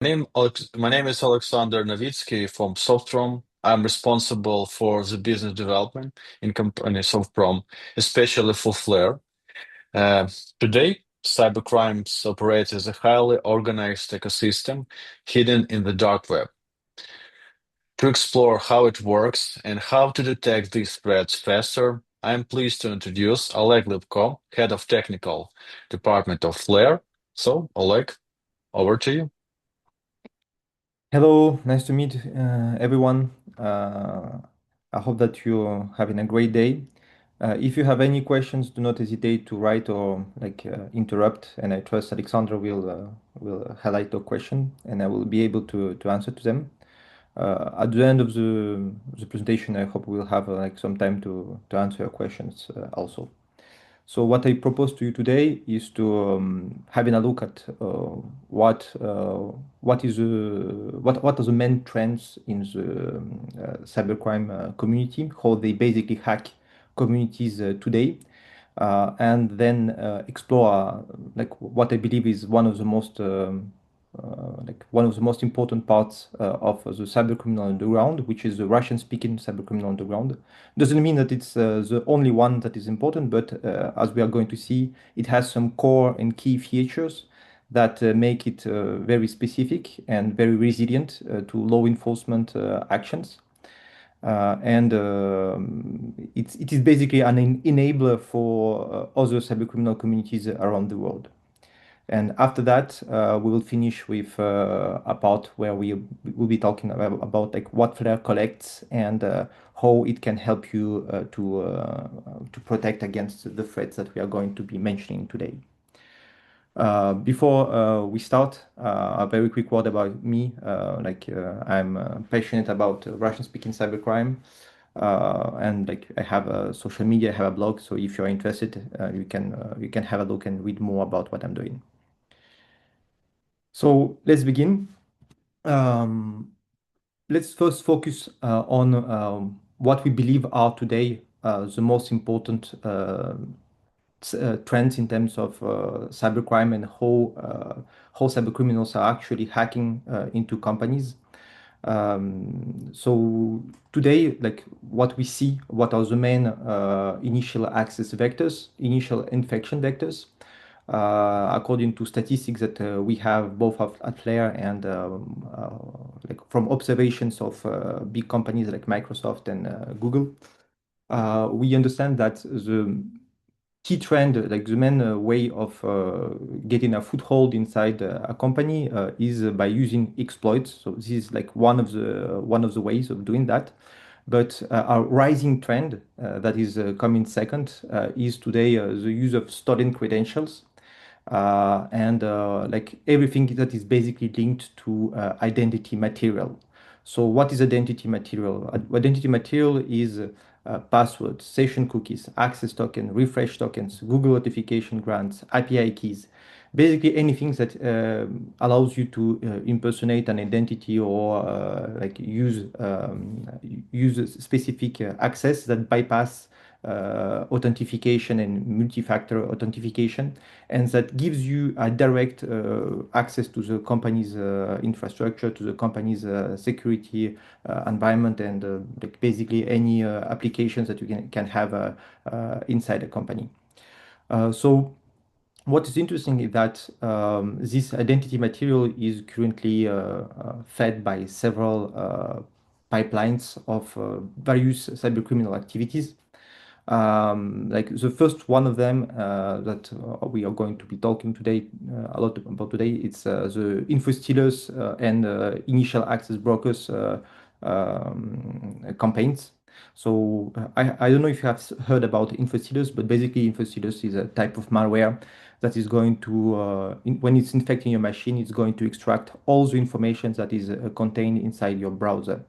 My name is Alexander Novitsky from Softprom. I'm responsible for the business development in company Softprom, especially for Flare. Uh, Today, cybercrimes operate as a highly organized ecosystem hidden in the dark web. To explore how it works and how to detect these threats faster, I'm pleased to introduce Oleg Lipko, Head of Technical Department of Flare. So, Oleg, over to you. Hello, nice to meet everyone. I hope that you're having a great day. If you have any questions, do not hesitate to write or interrupt, and I trust Alexandra will highlight the question, and I will be able to answer to them. At the end of the presentation, I hope we'll have some time to answer your questions also. So what I propose to you today is to having a look at what is what are the main trends in the cybercrime community, how they basically hack communities today, and then explore what I believe is one of the most important parts of the cybercriminal underground, which is the Russian-speaking cybercriminal underground. Doesn't mean that it's the only one that is important, but as we are going to see, it has some core and key features that make it very specific and very resilient to law enforcement actions. And it is basically an enabler for other cybercriminal communities around the world. And after that, we will finish with a part where we will be talking about like what Flare collects and how it can help you to protect against the threats that we are going to be mentioning today. Before we start, a very quick word about me. I'm passionate about Russian-speaking cybercrime, and like I have a social media, I have a blog. So if you're interested, you can have a look and read more about what I'm doing. So let's begin. Um, let's first focus on what we believe are today the most important trends in terms of cybercrime and how cybercriminals are actually hacking into companies. So today, like what we see, what are the main initial access vectors, initial infection vectors, according to statistics that we have both at Flare and like from observations of big companies like Microsoft and Google. We understand that the key trend, like the main way of getting a foothold inside a company is by using exploits. So this is like one of the ways of doing that. But our rising trend that is coming second is today the use of stolen credentials and like everything that is basically linked to identity material. So what is identity material? Identity material is passwords, session cookies, access token, refresh tokens, Google notification grants, API keys, basically anything that allows you to impersonate an identity or use a specific access that bypass authentication and multi-factor authentication, and that gives you a direct access to the company's infrastructure, to the company's security environment, and like basically any applications that you can have inside a company. So what is interesting is that this identity material is currently fed by several pipelines of various cybercriminal activities. Like the first one of them that we are going to be talking today a lot about today, it's the info stealers and initial access brokers campaigns. So I don't know if you have heard about info stealers, but basically info stealers is a type of malware that is going to, when it's infecting your machine, it's going to extract all the information that is contained inside your browser.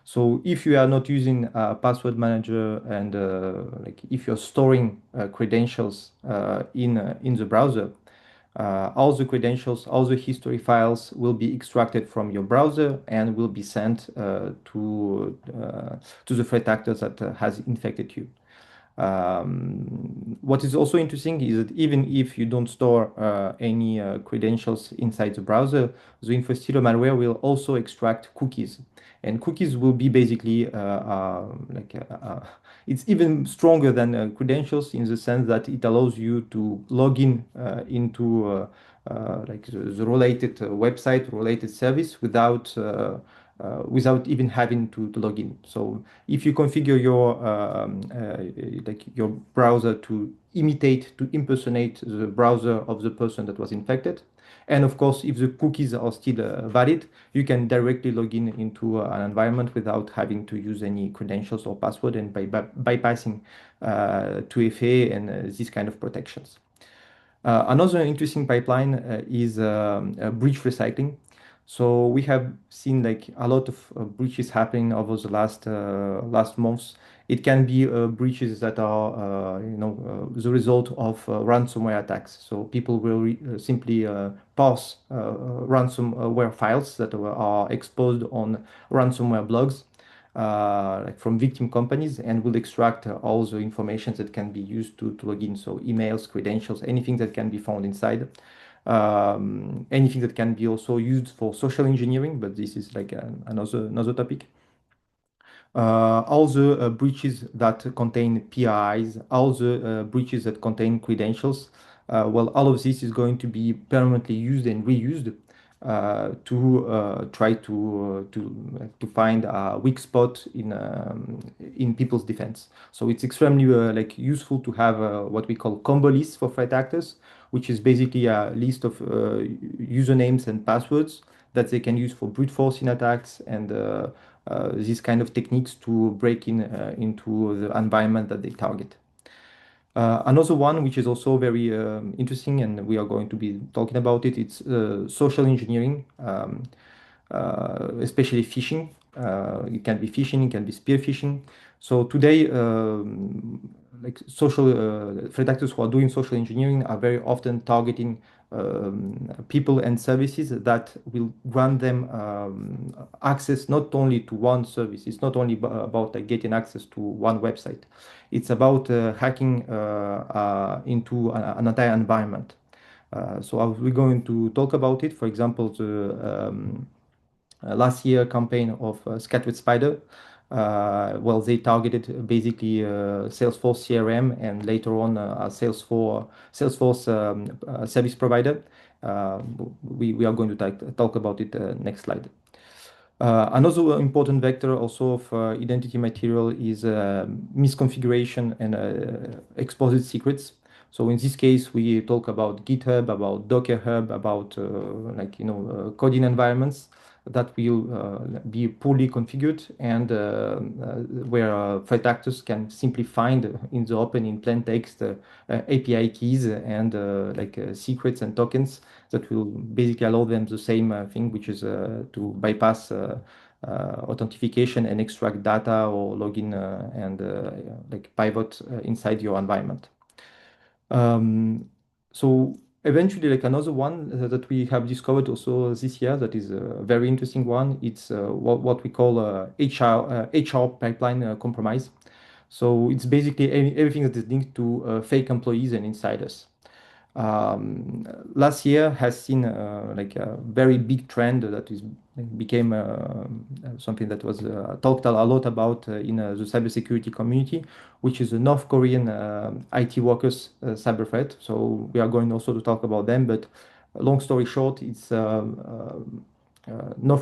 So if you are not using a password manager and like if you're storing credentials in the browser, all the credentials, all the history files will be extracted from your browser and will be sent to the threat actors that has infected you. What is also interesting is that even if you don't store any credentials inside the browser, the interstitial malware will also extract cookies. And cookies will be basically it's even stronger than credentials in the sense that it allows you to log in into the related website, related service without even having to log in. So if you configure your browser to imitate, to impersonate the browser of the person that was infected, and of course, if the cookies are still valid, you can directly log in into an environment without having to use any credentials or password and bypassing 2FA and these kind of protections. Another interesting pipeline is breach recycling. So we have seen like a lot of breaches happening over the last months. It can be breaches that are the result of ransomware attacks. So people will simply parse ransomware files that are exposed on ransomware blogs like from victim companies and will extract all the information that can be used to log in. So emails, credentials, anything that can be found inside. Anything that can be also used for social engineering, but this is like another topic. All the breaches that contain PIs, all the breaches that contain credentials, well, all of this is going to be permanently used and reused to try to find a weak spot in people's defense. So it's extremely like useful to have what we call combo lists for threat actors, which is basically a list of usernames and passwords that they can use for brute forcing attacks and these kind of techniques to break in into the environment that they target. Another one, which is also very interesting, and we are going to be talking about it, it's social engineering, especially phishing. It can be phishing, it can be spear phishing. So today, like social threat actors who are doing social engineering are very often targeting people and services that will grant them access not only to one service. It's not only about like, getting access to one website. It's about hacking into an entire environment. So we're going to talk about it. For example, the last year campaign of Scattered Spider. Well, they targeted basically Salesforce CRM and later on a Salesforce service provider. Uh, we are going to talk about it next slide. Another important vector also of identity material is misconfiguration and exposed secrets. So in this case, we talk about GitHub, about Docker Hub, about coding environments that will be poorly configured and where threat actors can simply find in the open in plain text API keys and secrets and tokens that will basically allow them the same thing, which is to bypass authentication and extract data or login and like pivot inside your environment. Um, so eventually, like another one that we have discovered also this year that is a very interesting one. It's what we call HR pipeline compromise. So it's basically everything that is linked to fake employees and insiders. Last year has seen like a very big trend that is became something that was talked a lot about in the cybersecurity community, which is the North Korean IT workers cyber threat. So we are going also to talk about them, but long story short, it's North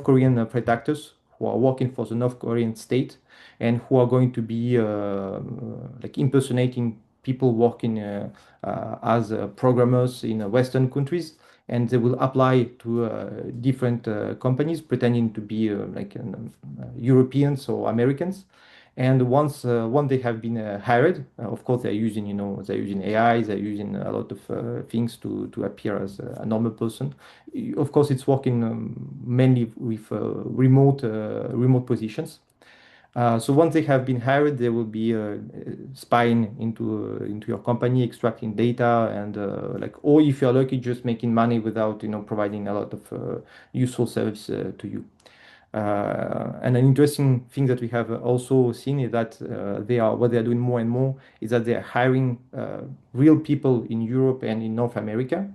Korean threat actors who are working for the North Korean state and who are going to be like impersonating people working as programmers in Western countries, and they will apply to different companies pretending to be Europeans or Americans. And once they have been hired, of course they're using they're using AI, they're using a lot of things to appear as a normal person. Of course, it's working mainly with remote positions. So once they have been hired, they will be spying into your company, extracting data, and or if you're lucky, just making money without providing a lot of useful service to you. And an interesting thing that we have also seen is that what they are doing more and more is that they are hiring real people in Europe and in North America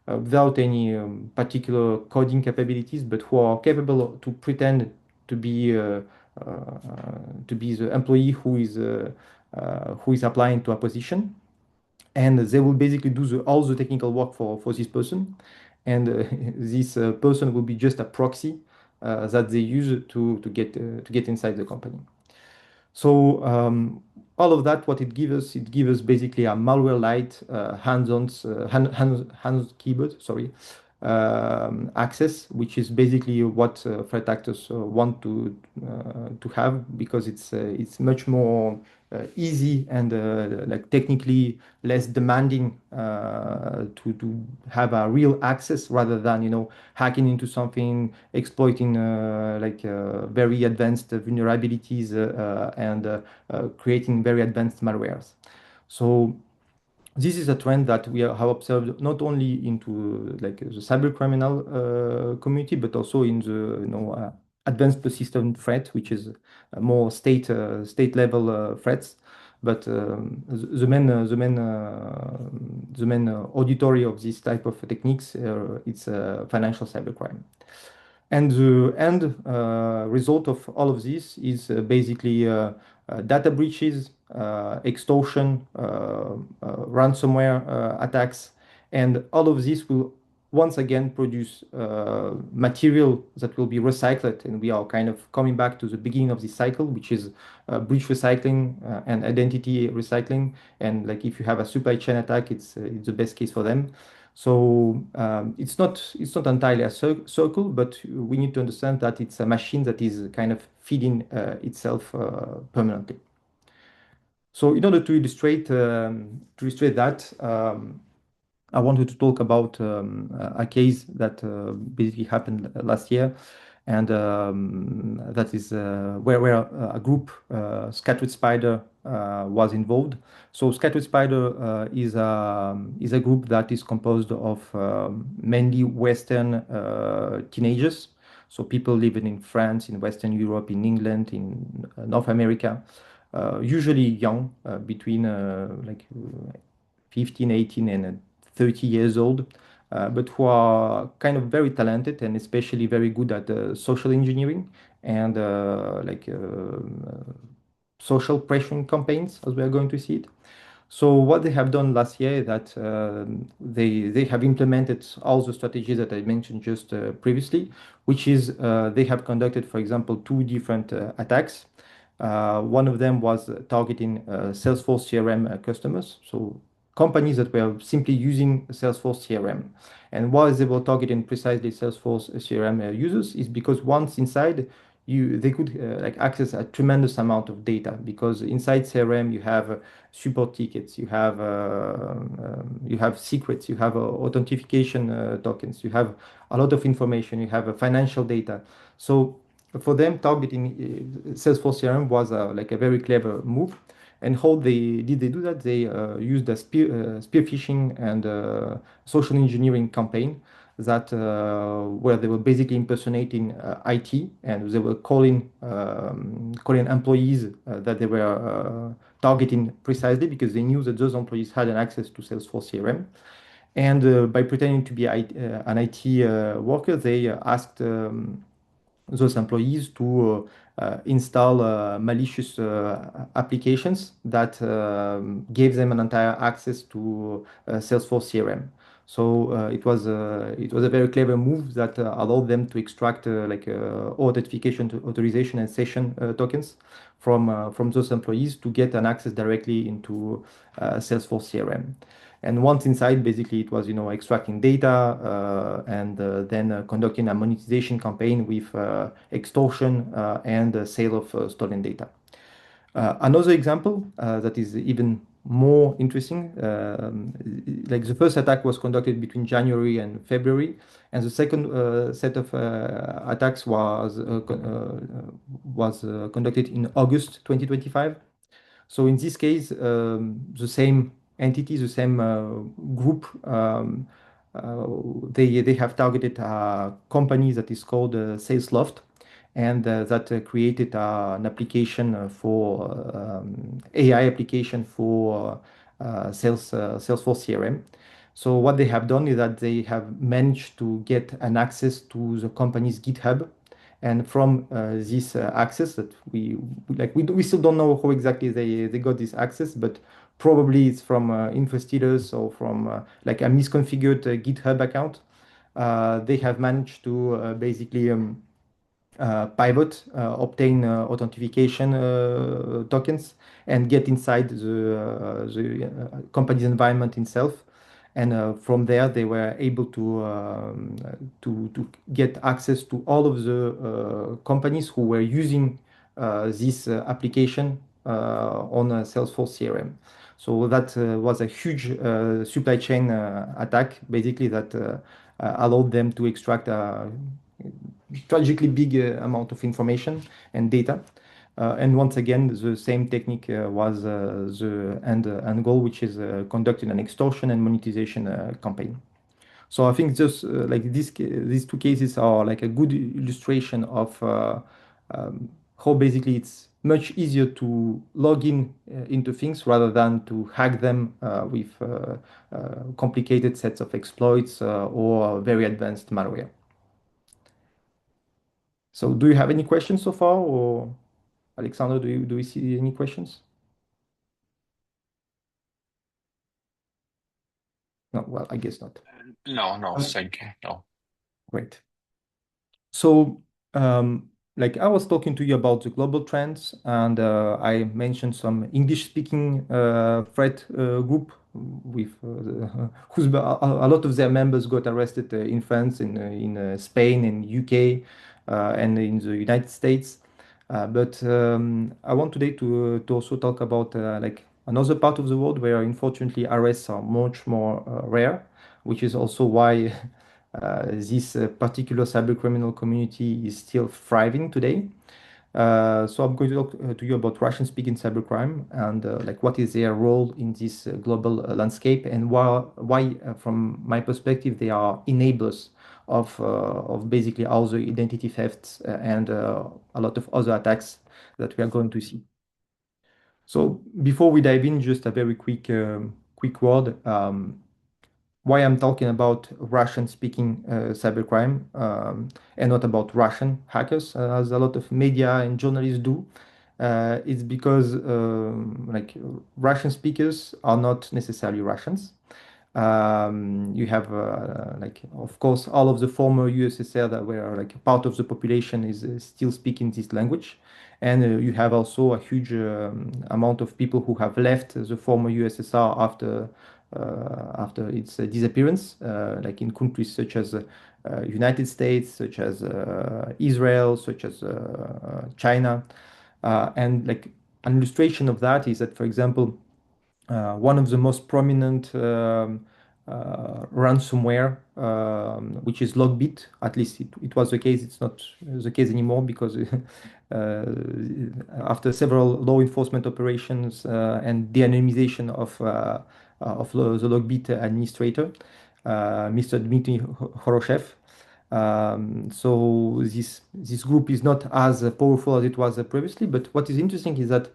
without any particular coding capabilities, but who are capable to pretend to be uh, to be the employee who is applying to a position, and they will basically do all the technical work for this person, and this person will be just a proxy that they use to get inside the company. So all of that, what it gives us basically a malware light hands keyboard, sorry, access, which is basically what threat actors want to have, because it's much more easy and like technically less demanding to have a real access rather than hacking into something, exploiting very advanced vulnerabilities and creating very advanced malwares. So this is a trend that we have observed not only into like the cyber criminal community, but also in the advanced persistent threat, which is more state level threats. But the main auditory of this type of techniques, it's financial cybercrime. And the end result of all of this is basically data breaches, extortion, ransomware attacks, and all of this will once again produce material that will be recycled. And we are kind of coming back to the beginning of this cycle, which is breach recycling and identity recycling. And like if you have a supply chain attack, it's the best case for them. So it's not entirely a circle, but we need to understand that it's a machine that is kind of feeding itself permanently. So in order to illustrate that, I wanted to talk about a case that basically happened last year, and that is where a group, Scattered Spider, was involved. So Scattered Spider is a group that is composed of mainly Western teenagers, so people living in France, in Western Europe, in England, in North America, usually young, between 15, 18, and 30 years old, but who are kind of very talented and especially very good at social engineering and social pressure campaigns, as we are going to see it. So what they have done last year is that they have implemented all the strategies that I mentioned just previously, which is they have conducted, for example, two different attacks. One of them was targeting Salesforce CRM customers, so companies that were simply using Salesforce CRM. And why they were targeting precisely Salesforce CRM users is because once inside, they could access a tremendous amount of data, because inside CRM you have support tickets, you have secrets, you have authentication tokens, you have a lot of information, you have financial data. So for them, targeting Salesforce CRM was like a very clever move. And how they do that? They used a spear phishing and social engineering campaign that where they were basically impersonating IT, and they were calling employees that they were targeting precisely because they knew that those employees had an access to Salesforce CRM. And by pretending to be an IT worker, they asked those employees to install malicious applications that gave them an entire access to Salesforce CRM. So it was a very clever move that allowed them to extract authentication, authorization, and session tokens from those employees to get an access directly into Salesforce CRM. And once inside, basically, it was extracting data and then conducting a monetization campaign with extortion and sale of stolen data. Another example that is even more interesting, like the first attack was conducted between January and February, and the second set of attacks was conducted in August 2025. So in this case, the same entity, the same group, they have targeted a company that is called SalesLoft, and that created an application for AI application for Salesforce CRM. So what they have done is that they have managed to get an access to the company's GitHub, and from this access that we still don't know how exactly they got this access, but probably it's from investigators or from like a misconfigured GitHub account. They have managed to basically pivot, obtain authentication tokens, and get inside the company's environment itself. And from there, they were able to get access to all of the companies who were using this application on Salesforce CRM. So that was a huge supply chain attack, basically that allowed them to extract tragically big amount of information and data. And once again, the same technique was the end goal, which is conducting an extortion and monetization campaign. So I think just these two cases are like a good illustration of how basically it's much easier to log in into things rather than to hack them with complicated sets of exploits or very advanced malware. So do you have any questions so far, or Alexander, do we see any questions? No, well, I guess not. No, no, Um, thank you. No. Great. So, like I was talking to you about the global trends, and I mentioned some English-speaking threat group with a lot of their members got arrested in France, in Spain, in UK, and in the United States. But I want today to also talk about like another part of the world where unfortunately arrests are much more rare, which is also why this particular cybercriminal community is still thriving today. So I'm going to talk to you about Russian-speaking cybercrime and like what is their role in this global landscape, and why from my perspective, they are enablers of basically all the identity thefts and a lot of other attacks that we are going to see. So before we dive in, just a very quick word. Why I'm talking about Russian-speaking cybercrime and not about Russian hackers, as a lot of media and journalists do. It's because like Russian speakers are not necessarily Russians. You have like of course all of the former USSR that were like part of the population is still speaking this language, and you have also a huge amount of people who have left the former USSR after its disappearance, like in countries such as United States, such as Israel, such as China, and like an illustration of that is that, for example, one of the most prominent ransomware, which is Logbit. At least it was the case. It's not the case anymore because after several law enforcement operations and de-anonymization of the Logbit administrator, Mr. Dmitry Horoshev. So this group is not as powerful as it was previously. But what is interesting is that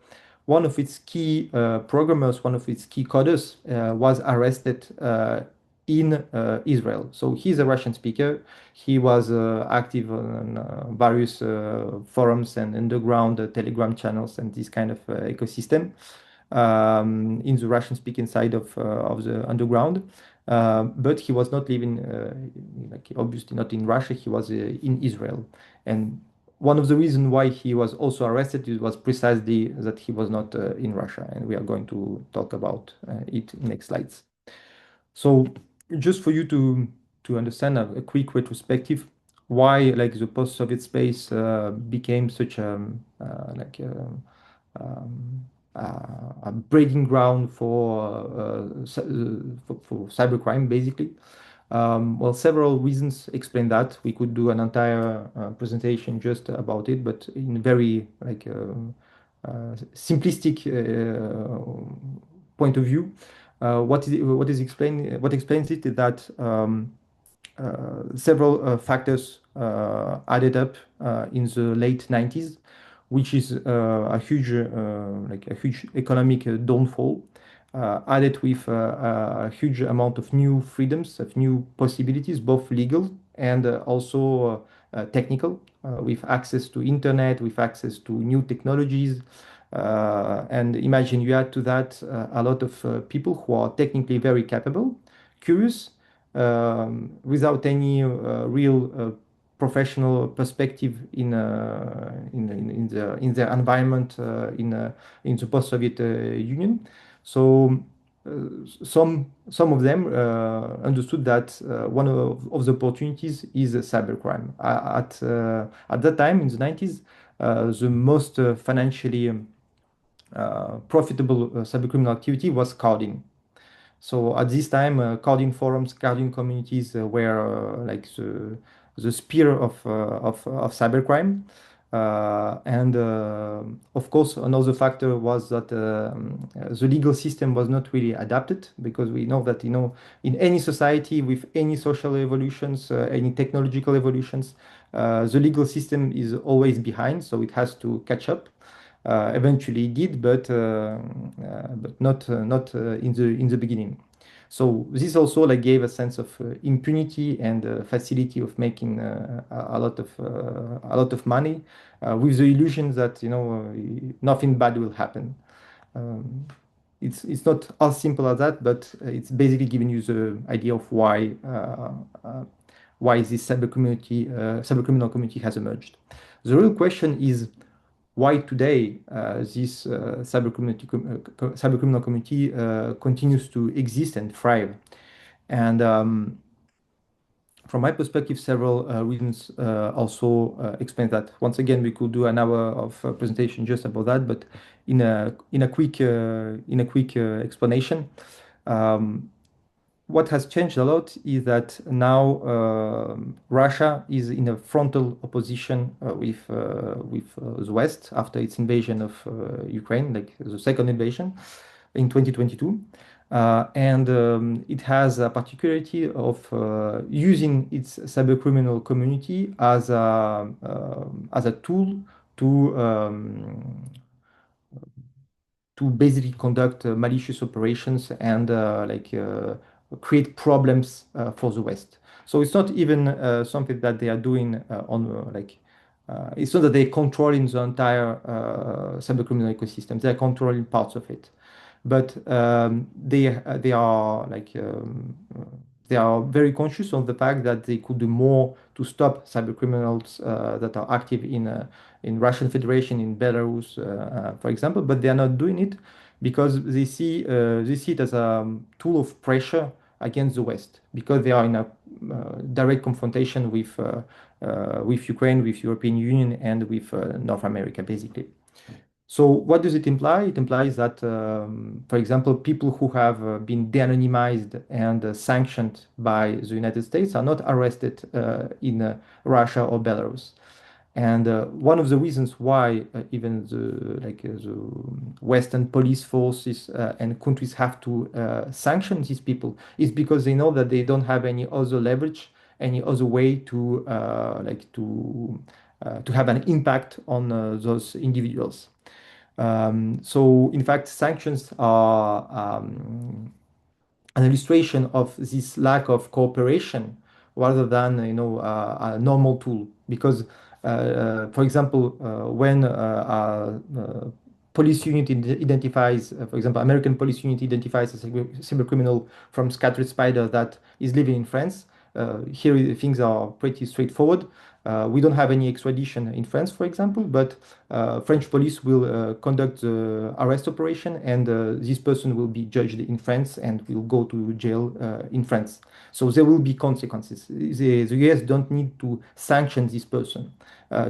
one of its key programmers, one of its key coders, was arrested in Israel. So he's a Russian speaker. He was active on various forums and underground Telegram channels and this kind of ecosystem in the Russian-speaking side of the underground. But he was not living, like obviously not in Russia. He was in Israel, and one of the reasons why he was also arrested was precisely that he was not in Russia, and we are going to talk about it in next slides. So, just for you to understand a quick retrospective, why like the post-Soviet space became such like a breeding ground for cybercrime, basically. Well, several reasons explain that. We could do an entire presentation just about it, but in very like simplistic point of view. What explains it is that several factors added up in the late 90s, which is a huge economic downfall, added with a huge amount of new freedoms, of new possibilities, both legal and also technical, with access to internet, with access to new technologies. And imagine you add to that a lot of people who are technically very capable, curious, without any real professional perspective in their environment in the post-Soviet Union. So uh, some of them understood that one of the opportunities is cybercrime. At that time in the 90s, the most financially profitable cybercriminal activity was carding. So at this time, coding forums, coding communities were like the spear of cybercrime. And of course, another factor was that the legal system was not really adapted because we know that, in any society with any social evolutions, any technological evolutions, the legal system is always behind, so it has to catch up. Eventually it did, but not in the beginning. So this also like gave a sense of impunity and facility of making a lot of money with the illusion that nothing bad will happen. Um, it's not as simple as that, but it's basically giving you the idea of why this cyber criminal community has emerged. The real question is why today this cyber criminal community continues to exist and thrive. And from my perspective, several reasons also explain that. Once again, we could do an hour of presentation just about that, but in a quick explanation, um, what has changed a lot is that now Russia is in a frontal opposition with the West after its invasion of Ukraine, like the second invasion in 2022. And it has a particularity of using its cybercriminal community as a tool to basically conduct malicious operations and create problems for the West. So it's not even something that they are doing it's not that they're controlling the entire cybercriminal ecosystem. They're controlling parts of it, but they are very conscious of the fact that they could do more to stop cybercriminals that are active in Russian Federation, in Belarus, for example. But they are not doing it because they see it as a tool of pressure against the West because they are in a direct confrontation with Ukraine, with European Union, and with North America, basically. So what does it imply? It implies that, for example, people who have been de-anonymized and sanctioned by the United States are not arrested in Russia or Belarus. And one of the reasons why even the Western police forces and countries have to sanction these people is because they know that they don't have any other leverage, any other way to have an impact on those individuals. So, in fact, sanctions are an illustration of this lack of cooperation rather than a normal tool. Because, for example, when police unit identifies, for example, American police unit identifies a cyber criminal from Scattered Spider that is living in France. Here things are pretty straightforward. We don't have any extradition in France, for example, but French police will conduct the arrest operation, and this person will be judged in France and will go to jail in France. So there will be consequences. The US don't need to sanction this person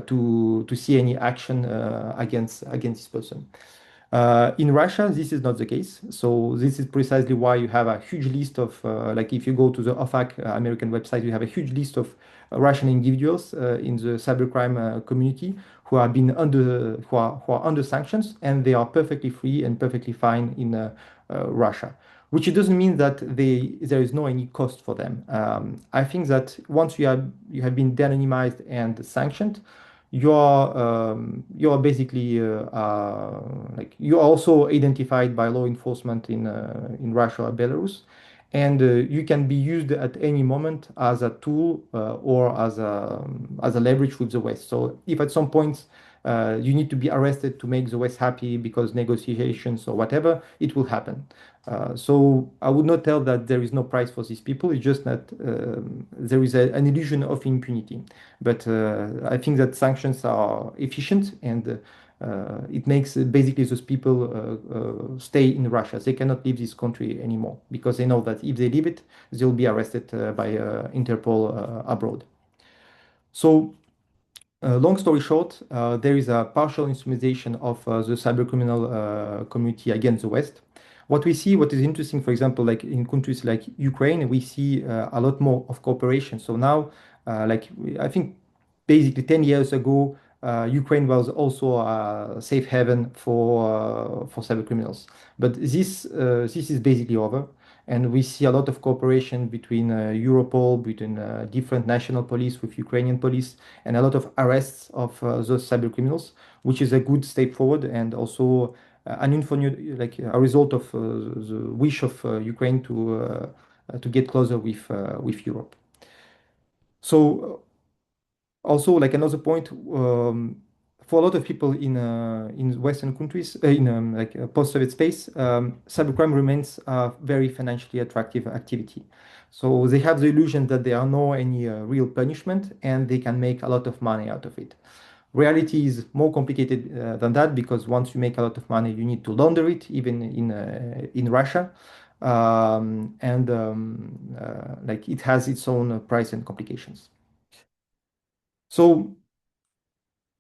to see any action against this person. In Russia, this is not the case. So this is precisely why you have a huge list of, like if you go to the OFAC American website, you have a huge list of Russian individuals in the cybercrime community who are under sanctions, and they are perfectly free and perfectly fine in Russia. which it doesn't mean that there is no any cost for them. I think that once you have been de-anonymized and sanctioned, you are basically like you are also identified by law enforcement in Russia or Belarus, and you can be used at any moment as a tool or as a leverage with the West. So if at some point you need to be arrested to make the West happy because negotiations or whatever, it will happen. So I would not tell that there is no price for these people. It's just that there is an illusion of impunity. But I think that sanctions are efficient and it makes basically those people stay in Russia. They cannot leave this country anymore because they know that if they leave it, they'll be arrested by Interpol abroad. So long story short, there is a partial instrumentalization of the cybercriminal community against the West. What we see, what is interesting, for example, like in countries like Ukraine, we see a lot more of cooperation. So now, I think basically 10 years ago, Ukraine was also a safe haven for cybercriminals. But this is basically over. And we see a lot of cooperation between Europol, between different national police with Ukrainian police, and a lot of arrests of those cyber criminals, which is a good step forward and also an like a result of the wish of Ukraine to get closer with Europe. So also, like another point, for a lot of people in Western countries, in like post-Soviet space, cybercrime remains a very financially attractive activity. So they have the illusion that there are no any real punishment, and they can make a lot of money out of it. Reality is more complicated than that because once you make a lot of money, you need to launder it, even in Russia, and like it has its own price and complications. So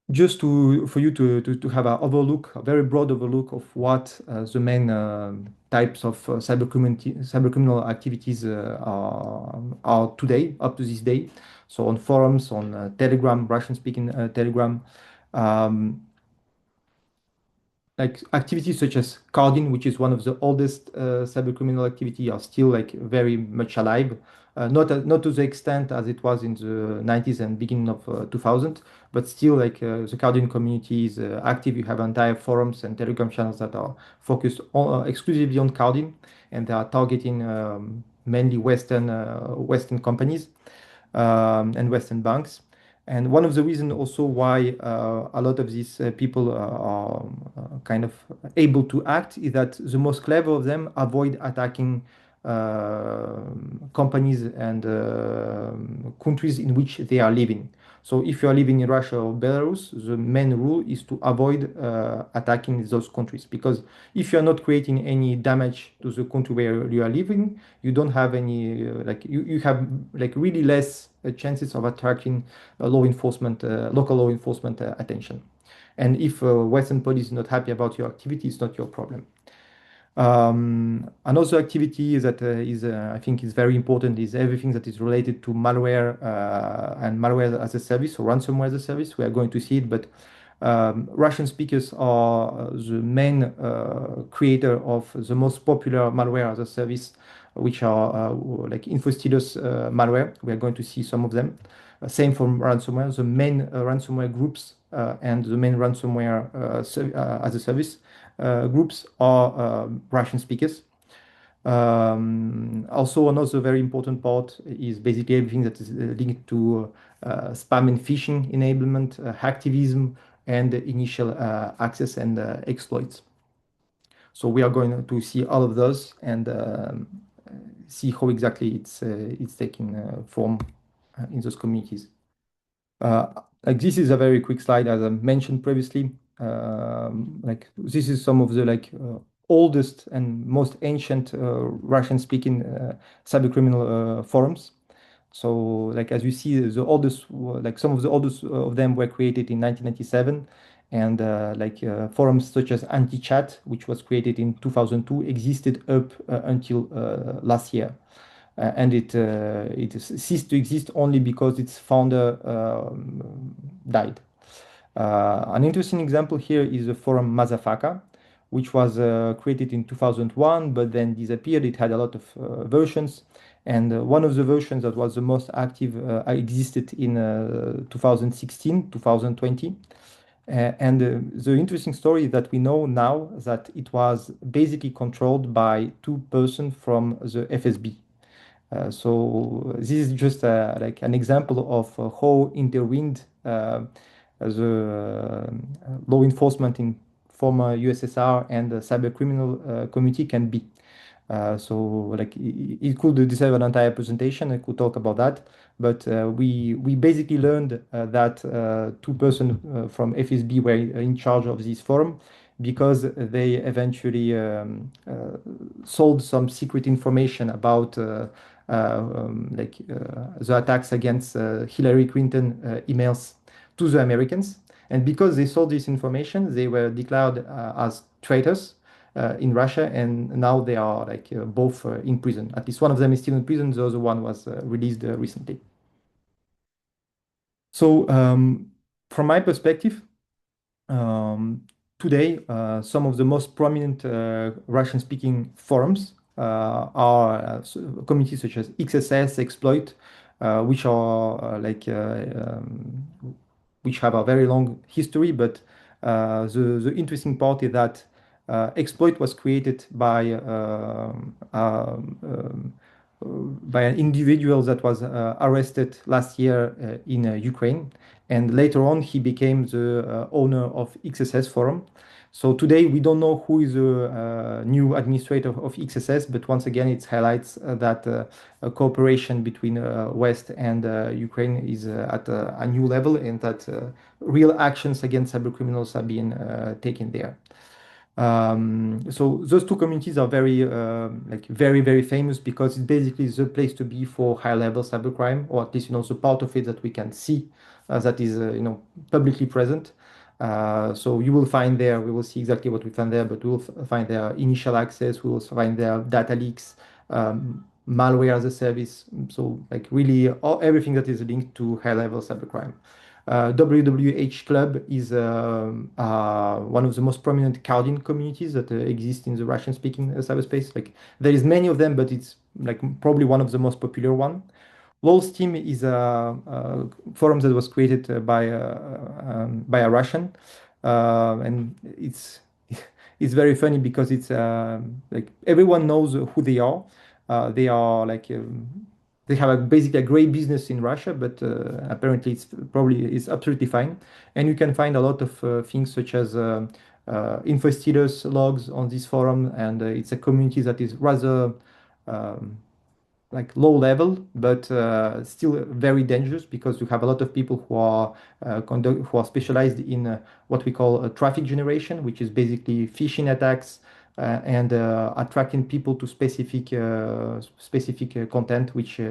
just for you to have a overlook, a very broad overlook of what the main types of cybercriminal activities are today, up to this day. So on forums, on Telegram, Russian-speaking Telegram, um, like activities such as carding, which is one of the oldest cybercriminal activity, are still like very much alive. Not to the extent as it was in the 90s and beginning of 2000, but still like the carding community is active. You have entire forums and Telegram channels that are focused exclusively on carding, and they are targeting mainly Western companies and Western banks. And one of the reasons also why a lot of these people are kind of able to act is that the most clever of them avoid attacking companies and countries in which they are living. So if you are living in Russia or Belarus, the main rule is to avoid attacking those countries because if you are not creating any damage to the country where you are living, you don't have any you have like really less chances of attracting local law enforcement attention. And if Western police is not happy about your activity, it's not your problem. Another activity that I think is very important is everything that is related to malware and malware as a service or ransomware as a service. We are going to see it, but Russian speakers are the main creator of the most popular malware as a service, which are like InfoStylus malware. We are going to see some of them. Same for ransomware. The main ransomware groups and the main ransomware as a service groups are Russian speakers. Also, another very important part is basically everything that is linked to spam and phishing enablement, hacktivism, and initial access and exploits. So we are going to see all of those and see how exactly it's taking form in those communities. Uh, like this is a very quick slide, as I mentioned previously. Like this is some of the oldest and most ancient Russian-speaking cybercriminal forums. So, like as you see, the oldest, like some of the oldest of them were created in 1997, and forums such as Anti-Chat, which was created in 2002, existed up until last year. And it ceased to exist only because its founder died. An interesting example here is the forum Mazafaka, which was created in 2001, but then disappeared. It had a lot of versions. And one of the versions that was the most active existed in 2016, 2020. And the interesting story is that we know now that it was basically controlled by two persons from the FSB. So this is just like an example of how intertwined the law enforcement in former USSR and the cyber criminal community can be. So like it could deserve an entire presentation. I could talk about that, but we basically learned that two persons from FSB were in charge of this forum because they eventually sold some secret information about the attacks against Hillary Clinton emails to the Americans. And because they sold this information, they were declared as traitors in Russia, and now they are like both in prison. At least one of them is still in prison. The other one was released recently. So, from my perspective, um, today, some of the most prominent Russian-speaking forums are communities such as XSS, Exploit, which are which have a very long history. But the interesting part is that Exploit was created by an individual that was arrested last year in Ukraine. And later on, he became the owner of XSS Forum. So today, we don't know who is the new administrator of XSS, but once again, it highlights that a cooperation between West and Ukraine is at a new level, and that real actions against cybercriminals are being taken there. So those two communities are very, very famous because it's basically the place to be for high-level cybercrime, or at least the part of it that we can see that is publicly present. So you will find there, we will see exactly what we find there, but we will find there initial access, we will find there data leaks, malware as a service. So like really everything that is linked to high-level cybercrime. WWH Club is one of the most prominent carding communities that exist in the Russian-speaking cyberspace. Like there is many of them, but it's like probably one of the most popular one. LOL's team is a forum that was created by a Russian, and it's very funny because it's like everyone knows who they are. They are like they have basically a great business in Russia, but apparently it's absolutely fine. And you can find a lot of things such as info stealers logs on this forum, and it's a community that is rather um, like low level, but still very dangerous because you have a lot of people who are specialized in what we call traffic generation, which is basically phishing attacks and attracting people to specific content, which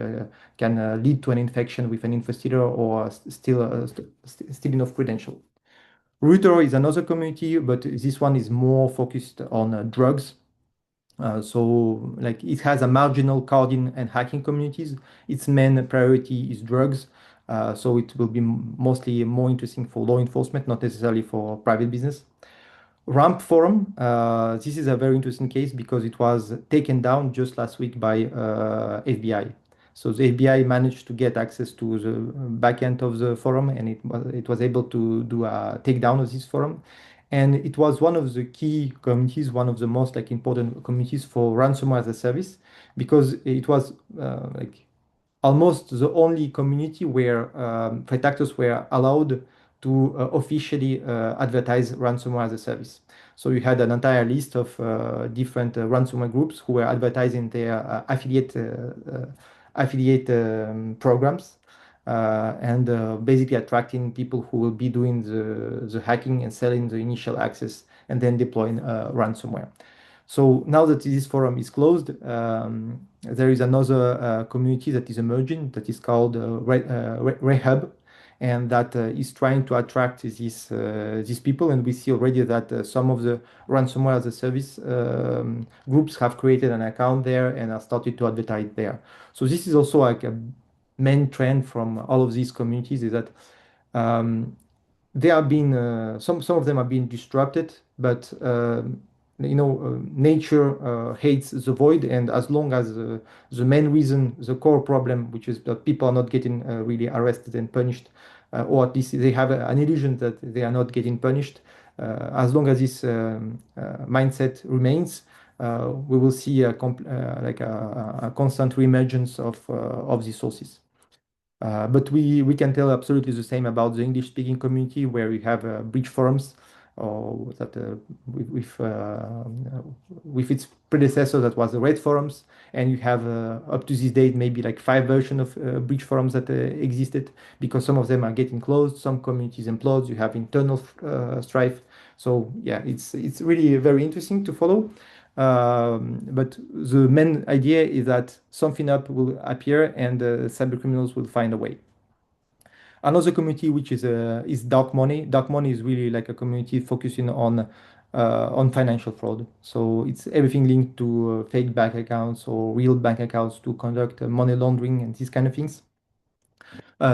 can lead to an infection with an infesteader or stealing of credential. Router is another community, but this one is more focused on drugs. So like it has a marginal coding and hacking communities. Its main priority is drugs. So it will be mostly more interesting for law enforcement, not necessarily for private business. Ramp Forum, this is a very interesting case because it was taken down just last week by FBI. So the FBI managed to get access to the back end of the forum, and it was able to do a takedown of this forum. And it was one of the key communities, one of the most like important communities for ransomware as a service, because it was like almost the only community where threat actors were allowed to officially advertise ransomware as a service. So you had an entire list of different ransomware groups who were advertising their affiliate programs and basically attracting people who will be doing the hacking and selling the initial access and then deploying ransomware. So now that this forum is closed, there is another community that is emerging that is called Rehab, and that is trying to attract these people. And we see already that some of the ransomware as a service groups have created an account there and have started to advertise there. So this is also like a main trend from all of these communities is that um, they are being some of them are being disrupted, but nature hates the void, and as long as the main reason, the core problem, which is that people are not getting really arrested and punished, or at least they have an illusion that they are not getting punished, as long as this mindset remains, we will see a constant reemergence of these sources. But we can tell absolutely the same about the English-speaking community, where we have breach forums, or that with its predecessor that was the Red forums, and you have up to this date maybe like five versions of breach forums that existed, because some of them are getting closed, some communities implode, you have internal strife. So yeah, it's really very interesting to follow. But the main idea is that something up will appear and cyber criminals will find a way. Another community which is dark money. Dark money is really like a community focusing on financial fraud. So it's everything linked to fake bank accounts or real bank accounts to conduct money laundering and these kind of things.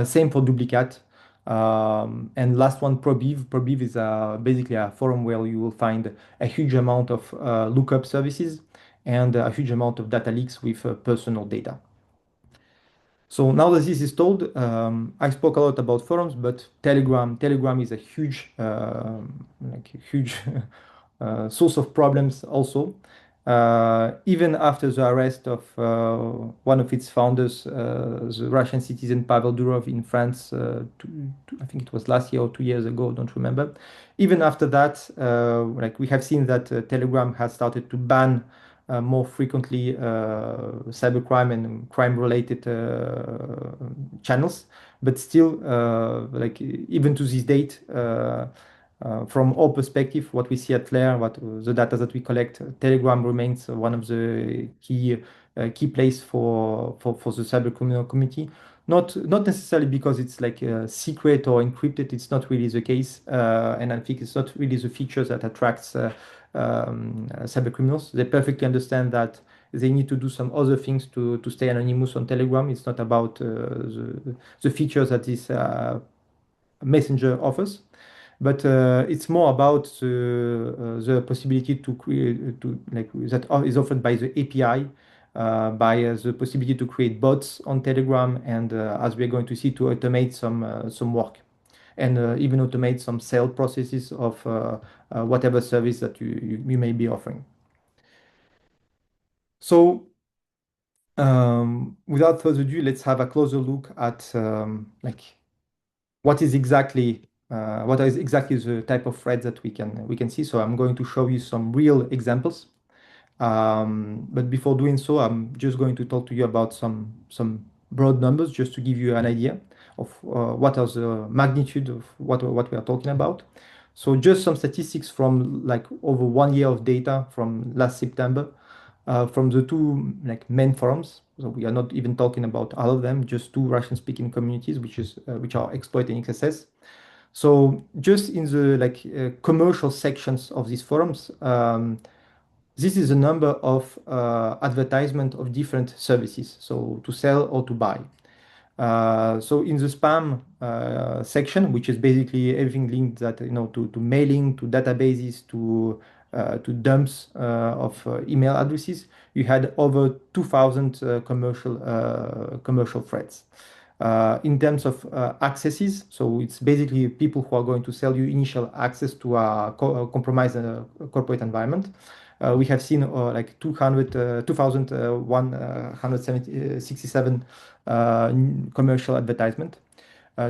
Same for Duplicate. And last one, Probiv. Probiv is basically a forum where you will find a huge amount of lookup services and a huge amount of data leaks with personal data. So now that this is told, I spoke a lot about forums, but Telegram is a huge source of problems also. Even after the arrest of one of its founders, the Russian citizen Pavel Durov in France, I think it was last year or 2 years ago, don't remember. Even after that, like we have seen that Telegram has started to ban more frequently cybercrime and crime-related channels, but still, like even to this date. From our perspective, what we see at Flare, what the data that we collect, Telegram remains one of the key place for the cyber criminal community. Not necessarily because it's like secret or encrypted. It's not really the case, and I think it's not really the features that attracts cyber criminals. They perfectly understand that they need to do some other things to stay anonymous on Telegram. It's not about the features that this messenger offers, but it's more about the possibility to create to like that is offered by the API, by the possibility to create bots on Telegram, and as we're going to see, to automate some work, and even automate some sale processes of whatever service that you may be offering. So without further ado, let's have a closer look at like what is exactly the type of threats that we can see. So I'm going to show you some real examples. But before doing so, I'm just going to talk to you about some broad numbers, just to give you an idea of what are the magnitude of what we are talking about. So just some statistics from like over 1 year of data from last September, from the two like main forums. So we are not even talking about all of them, just two Russian-speaking communities, which are exploiting XSS. So just in the like commercial sections of these forums, this is the number of advertisement of different services, so to sell or to buy. So in the spam section, which is basically everything linked that to mailing, to databases, to dumps of email addresses, you had over 2,000 commercial threats. In terms of accesses, so it's basically people who are going to sell you initial access to a compromised corporate environment. We have seen like 2,167 commercial advertisement.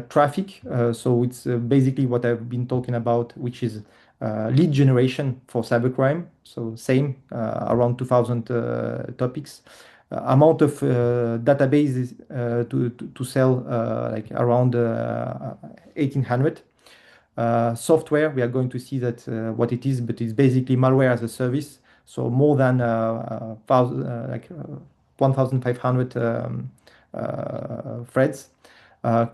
Traffic, so it's basically what I've been talking about, which is lead generation for cybercrime. So same, around 2,000 topics. Amount of databases to sell, like around 1,800. Software, we are going to see that what it is, but it's basically malware as a service. So more than 1,500 threads.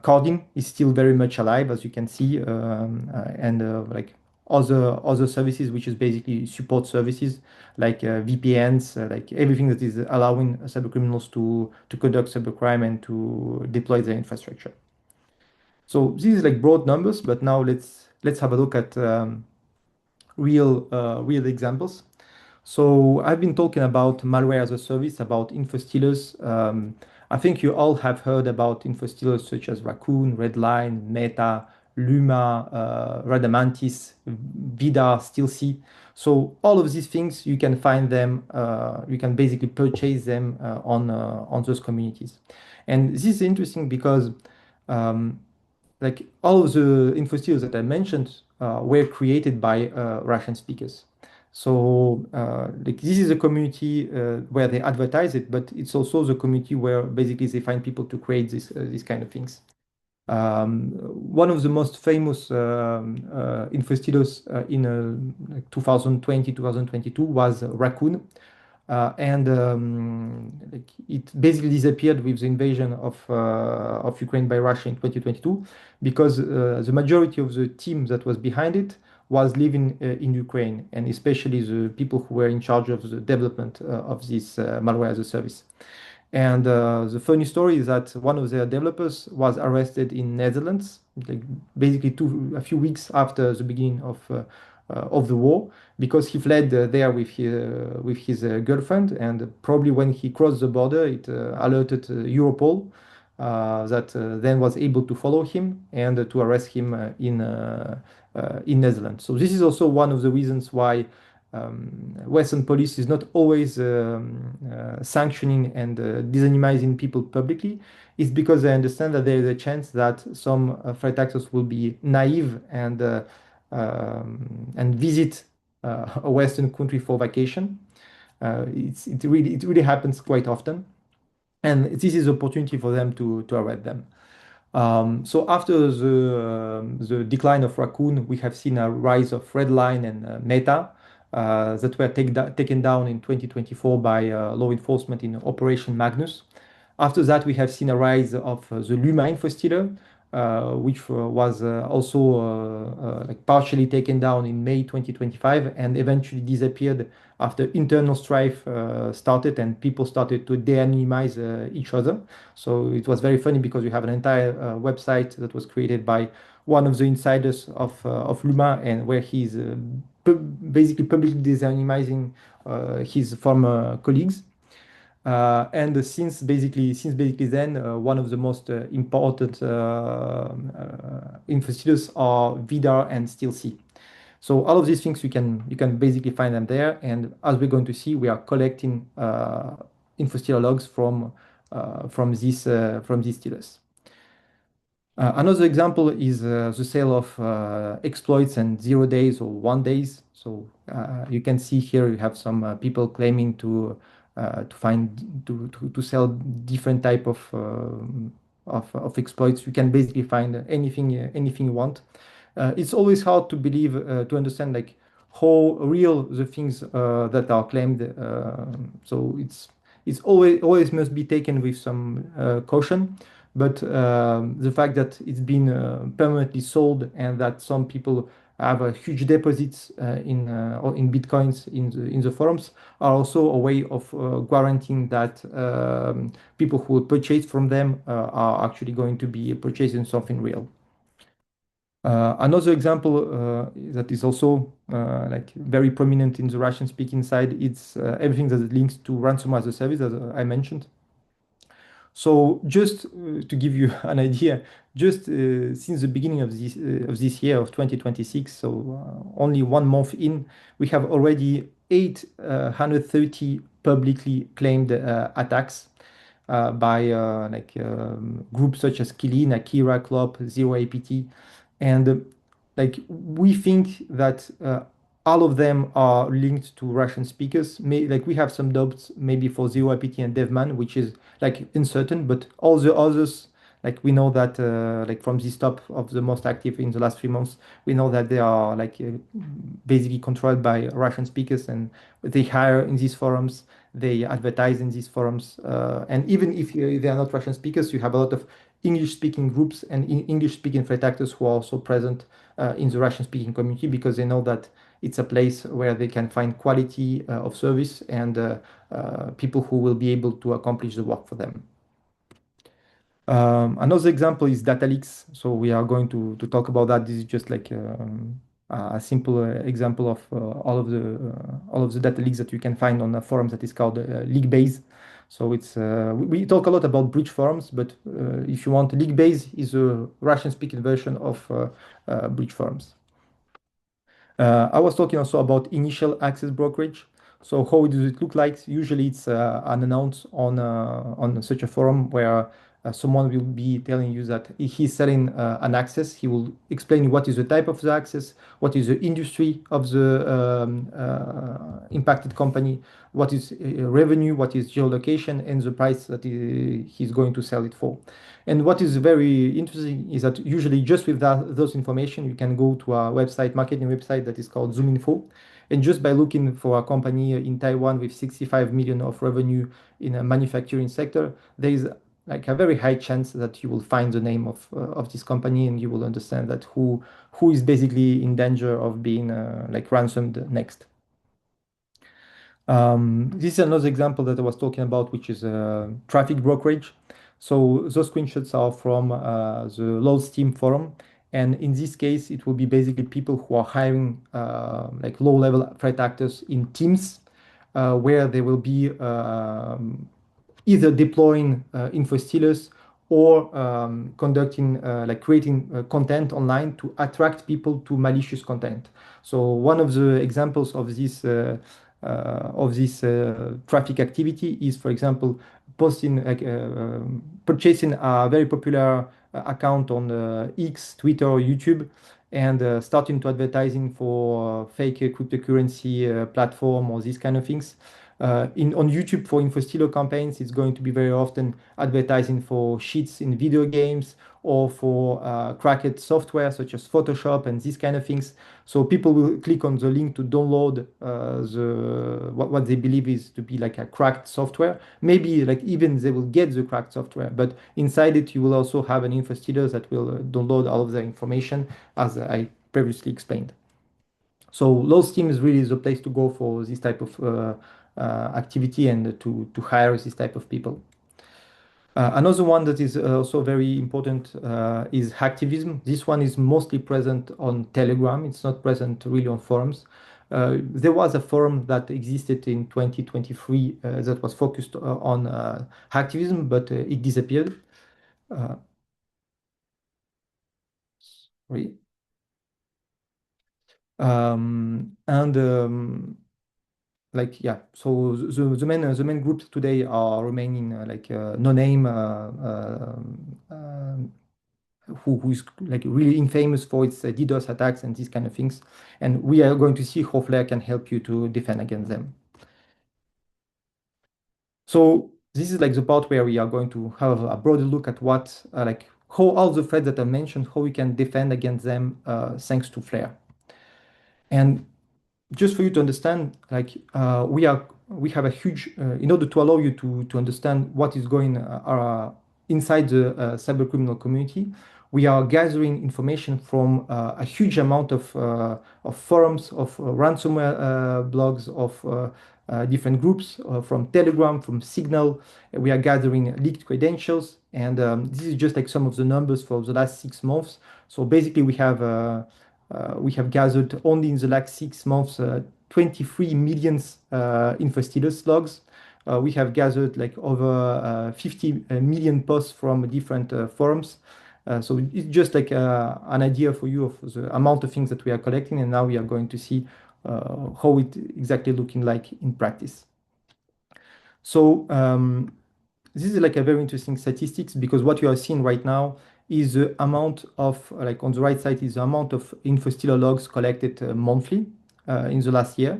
Coding is still very much alive, as you can see, and like other services, which is basically support services like VPNs, like everything that is allowing cybercriminals to conduct cybercrime and to deploy their infrastructure. So this is like broad numbers, but now let's have a look at real examples. So I've been talking about malware as a service, about infostealers. I think you all have heard about infostealers such as Raccoon, Redline, Meta, Luma, Radamantis, Vidar, Stealthy. So all of these things you can find them. You can basically purchase them on those communities, and this is interesting because um, like all of the infostealers that I mentioned were created by Russian speakers. So like this is a community where they advertise it, but it's also the community where basically they find people to create these kind of things. One of the most famous infostealers in like 2020, 2022 was Raccoon. Like it basically disappeared with the invasion of Ukraine by Russia in 2022 because the majority of the team that was behind it was living in Ukraine, and especially the people who were in charge of the development of this malware as a service. And the funny story is that one of their developers was arrested in Netherlands, like basically a few weeks after the beginning of the war, because he fled there with his girlfriend, and probably when he crossed the border, it alerted Europol that then was able to follow him and to arrest him in Netherlands. So this is also one of the reasons why Western police is not always sanctioning and de people publicly. It's because they understand that there is a chance that some threat actors will be naive and visit a Western country for vacation. It really happens quite often, and this is opportunity for them to arrest them. So after the decline of Raccoon, we have seen a rise of Redline and Meta that were taken down in 2024 by law enforcement in Operation Magnus. After that, we have seen a rise of the Luma infostealer, which was also like partially taken down in May 2025 and eventually disappeared after internal strife started and people started to de-anonymize each other. So it was very funny because we have an entire website that was created by one of the insiders of Luma, and where he's basically publicly de-anonymizing his former colleagues. And since basically then, one of the most important infrastructures are Vidar and Stealthy. So all of these things you can basically find them there. And as we're going to see, we are collecting infostealer logs from these stealers. Another example is the sale of exploits and 0 days or 1 days. So you can see here you have some people claiming to find to sell different type of exploits. You can basically find anything you want. It's always hard to believe to understand like how real the things that are claimed. So it's always must be taken with some caution. But the fact that it's been permanently sold and that some people have a huge deposits or in bitcoins in the forums are also a way of guaranteeing that people who purchase from them are actually going to be purchasing something real. Another example that is also like very prominent in the Russian speaking side, it's everything that links to ransomware as a service, as I mentioned. So just to give you an idea, just since the beginning of this year of 2026, so only 1 month in, we have already 830 publicly claimed attacks by groups such as Kilin, Akira, Clop, Zero APT, and like we think that all of them are linked to Russian speakers. Like we have some doubts maybe for Zero APT and Devman, which is like uncertain, but all the others, like we know that like from this top of the most active in the last 3 months, we know that they are like basically controlled by Russian speakers, and they hire in these forums, they advertise in these forums, and even if they are not Russian speakers, you have a lot of English-speaking groups and English-speaking threat actors who are also present in the Russian-speaking community because they know that it's a place where they can find quality of service and people who will be able to accomplish the work for them. Another example is data leaks. So we are going to talk about that. This is just like a simple example of all of the data leaks that you can find on a forum that is called Leakbase. So we talk a lot about breach forums, but if you want, Leakbase is a Russian-speaking version of breach forums. I was talking also about initial access brokerage. So how does it look like? Usually it's unannounced on such a forum where someone will be telling you that if he's selling an access. He will explain what is the type of the access, what is the industry of the impacted company, what is revenue, what is geolocation, and the price that he's going to sell it for. And what is very interesting is that usually just with those information, you can go to a website, marketing website that is called ZoomInfo. And just by looking for a company in Taiwan with 65 million of revenue in a manufacturing sector, there is like a very high chance that you will find the name of this company and you will understand that who is basically in danger of being like ransomed next. This is another example that I was talking about, which is traffic brokerage. So those screenshots are from the low Steam forum. And in this case, it will be basically people who are hiring like low-level threat actors in teams where they will be either deploying info stealers or conducting like creating content online to attract people to malicious content. So one of the examples of this traffic activity is, for example, posting like purchasing a very popular account on X, Twitter, or YouTube, and starting to advertising for fake cryptocurrency platform or these kind of things. On YouTube for InfoStilo campaigns, it's going to be very often advertising for cheats in video games or for cracked software such as Photoshop and these kind of things. So people will click on the link to download what they believe is to be like a cracked software. Maybe like even they will get the cracked software, but inside it you will also have an InfoStilo that will download all of the information as I previously explained. So low Steam is really the place to go for this type of activity and to hire this type of people. Another one that is also very important is hacktivism. This one is mostly present on Telegram. It's not present really on forums. There was a forum that existed in 2023 that was focused on hacktivism, but it disappeared. Uh, Sorry. And like yeah, so the main groups today are remaining like no name who is like really infamous for its DDoS attacks and these kind of things. And we are going to see how Flare can help you to defend against them. So this is like the part where we are going to have a broader look at what like how all the threats that I mentioned, how we can defend against them thanks to Flare. And just for you to understand, like we have a huge in order to allow you to understand what is going inside the cybercriminal community, we are gathering information from a huge amount of forums, of ransomware blogs, of different groups from Telegram, from Signal. We are gathering leaked credentials, and this is just like some of the numbers for the last 6 months. So basically, we have gathered only in the last 6 months 23 million InfoStealers logs. We have gathered like over 50 million posts from different forums. So it's just like an idea for you of the amount of things that we are collecting, and now we are going to see how it exactly looking like in practice. So this is like a very interesting statistics because what you are seeing right now is the amount of like on the right side is the amount of InfoStealer logs collected monthly in the last year.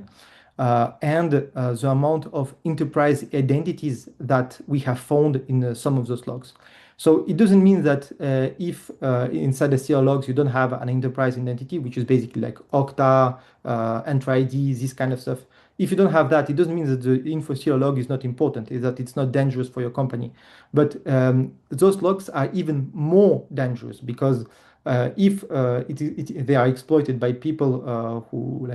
And the amount of enterprise identities that we have found in some of those logs. So it doesn't mean that if inside the CR logs you don't have an enterprise identity, which is basically like Okta, Entra ID, this kind of stuff. If you don't have that, it doesn't mean that the info CR log is not important, is that it's not dangerous for your company. But those logs are even more dangerous because if they are exploited by people who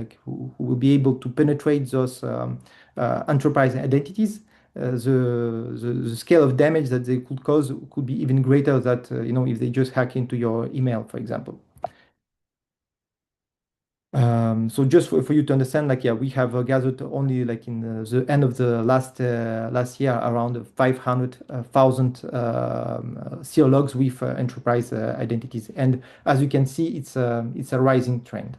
will be able to penetrate those enterprise identities, the scale of damage that they could cause could be even greater that if they just hack into your email, for example. So just for you to understand, like, yeah, we have gathered only like in the end of the last year around 500,000 serial logs with enterprise identities. And as you can see, it's a rising trend.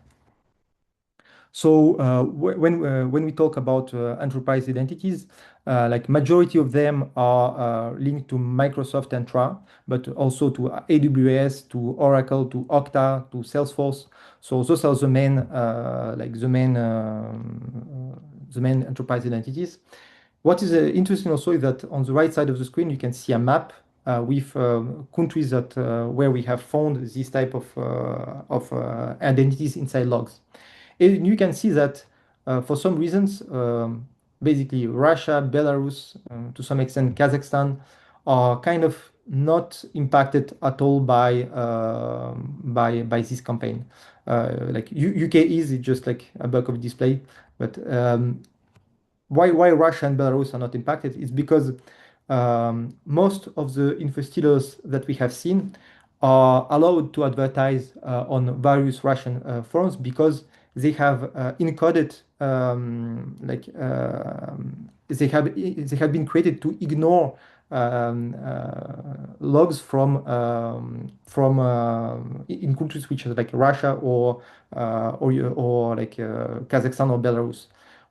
So when we talk about enterprise identities, like majority of them are linked to Microsoft Entra, but also to AWS, to Oracle, to Okta, to Salesforce. So those are the main enterprise identities. What is interesting also is that on the right side of the screen you can see a map with countries that where we have found this type of identities inside logs. And you can see that for some reasons, basically Russia, Belarus, to some extent Kazakhstan, are kind of not impacted at all by this campaign. Like UK is just like a bug of display, but why Russia and Belarus are not impacted is because most of the investigators that we have seen are allowed to advertise on various Russian forums because they have encoded they have been created to ignore logs from in countries which are like Russia or like Kazakhstan or Belarus.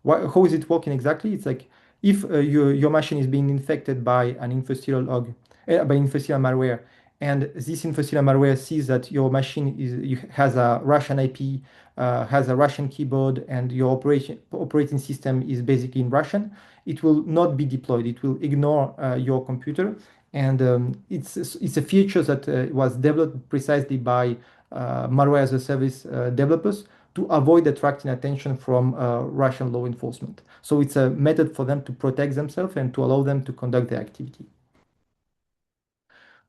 How is it working exactly? It's like if your machine is being infected by an infested log, by infested malware, and this infested malware sees that your machine has a Russian IP, has a Russian keyboard, and your operating system is basically in Russian, it will not be deployed. It will ignore your computer, and it's a feature that was developed precisely by malware as a service developers to avoid attracting attention from Russian law enforcement. So it's a method for them to protect themselves and to allow them to conduct their activity.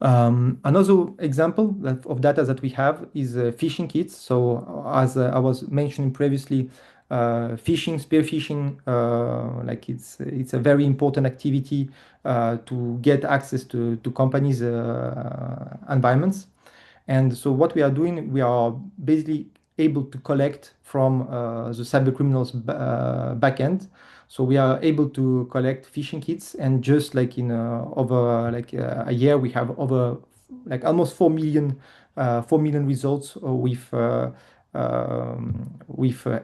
Another example of data that we have is phishing kits. So as I was mentioning previously, phishing, spear phishing, like it's a very important activity to get access to companies' environments. And so what we are doing, we are basically able to collect from the cyber criminals backend. So we are able to collect phishing kits, and just like in over like a year, we have over like almost 4 million results with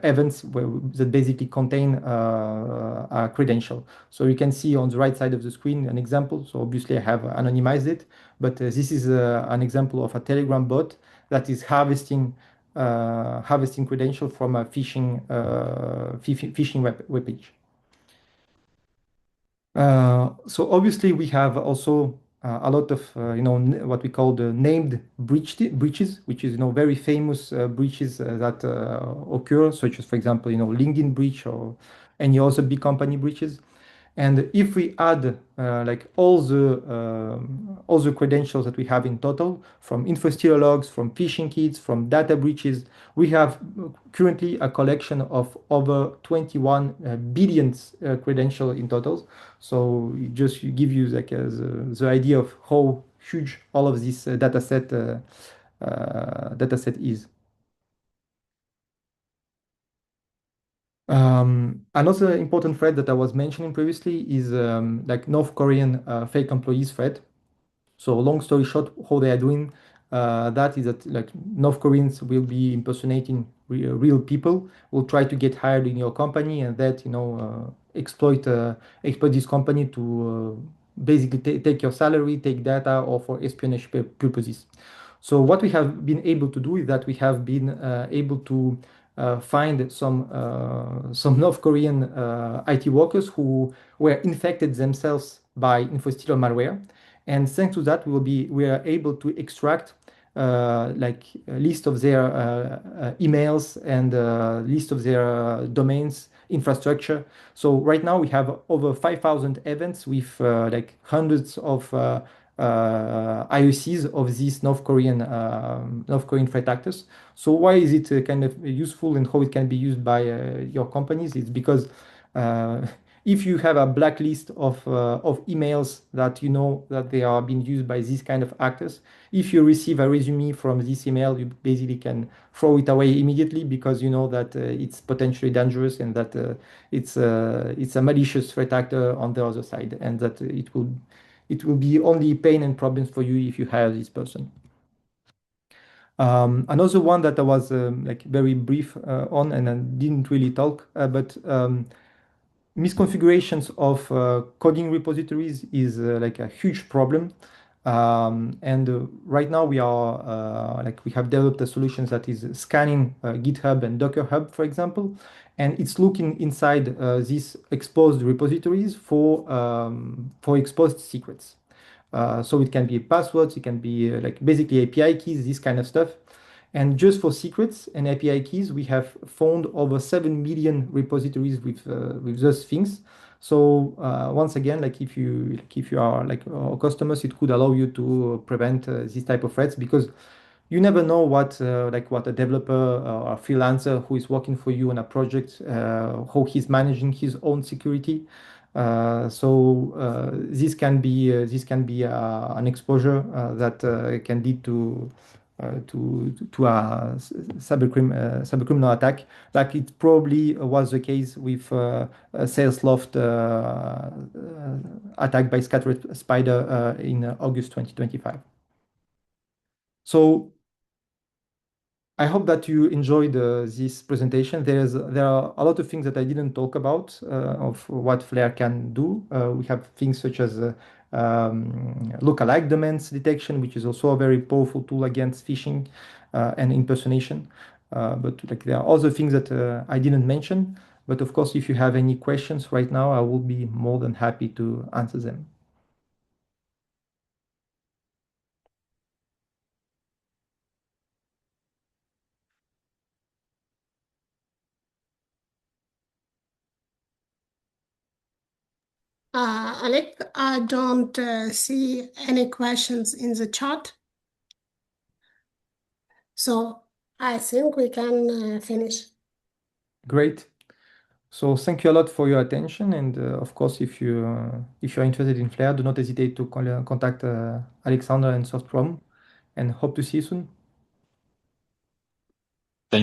events that basically contain a credential. So you can see on the right side of the screen an example. So obviously I have anonymized it, but this is an example of a Telegram bot that is harvesting credential from a phishing web page. So obviously we have also a lot of what we call the named breaches, which is very famous breaches that occur, such as for example LinkedIn breach or any other big company breaches. And if we add like all the credentials that we have in total, from info logs, from phishing kits, from data breaches, we have currently a collection of over 21 billion credential in total. So it just give you like the idea of how huge all of this data set is. Another important threat that I was mentioning previously is like North Korean fake employees threat. So long story short, how they are doing that is that like North Koreans will be impersonating real people, will try to get hired in your company, and that exploit this company to basically take your salary, take data, or for espionage purposes. So what we have been able to do is that we have been able to find some North Korean IT workers who were infected themselves by infostillo malware, and thanks to that we are able to extract like a list of their emails and list of their domains infrastructure. So right now we have over 5,000 events with like hundreds of IOCs of these North Korean threat actors. So why is it kind of useful and how it can be used by your companies? It's because uh, If you have a blacklist of emails that you know that they are being used by these kind of actors, if you receive a resume from this email, you basically can throw it away immediately because you know that it's potentially dangerous and that it's a malicious threat actor on the other side, and that it will be only pain and problems for you if you hire this person. Another one that I was like very brief on and I didn't really talk, but misconfigurations of coding repositories is like a huge problem. And right now we have developed a solution that is scanning GitHub and Docker Hub, for example, and it's looking inside these exposed repositories for exposed secrets. So it can be passwords, it can be like basically API keys, this kind of stuff. And just for secrets and API keys, we have found over 7 million repositories with those things. So once again, like if you are like our customers, it could allow you to prevent this type of threats because you never know what a developer or a freelancer who is working for you on a project, how he's managing his own security. So this can be an exposure that can lead to a cybercriminal attack, like it probably was the case with a Salesloft attack by Scattered Spider in August 2025. So I hope that you enjoyed this presentation. There are a lot of things that I didn't talk about of what Flare can do. We have things such as lookalike domains detection, which is also a very powerful tool against phishing and impersonation. But like there are other things that I didn't mention. But of course, if you have any questions right now, I will be more than happy to answer them. Alec, I don't see any questions in the chat, so I think we can finish. Great. So thank you a lot for your attention, and of course, if you're interested in Flare, do not hesitate to contact Alexander and Softprom, and hope to see you soon.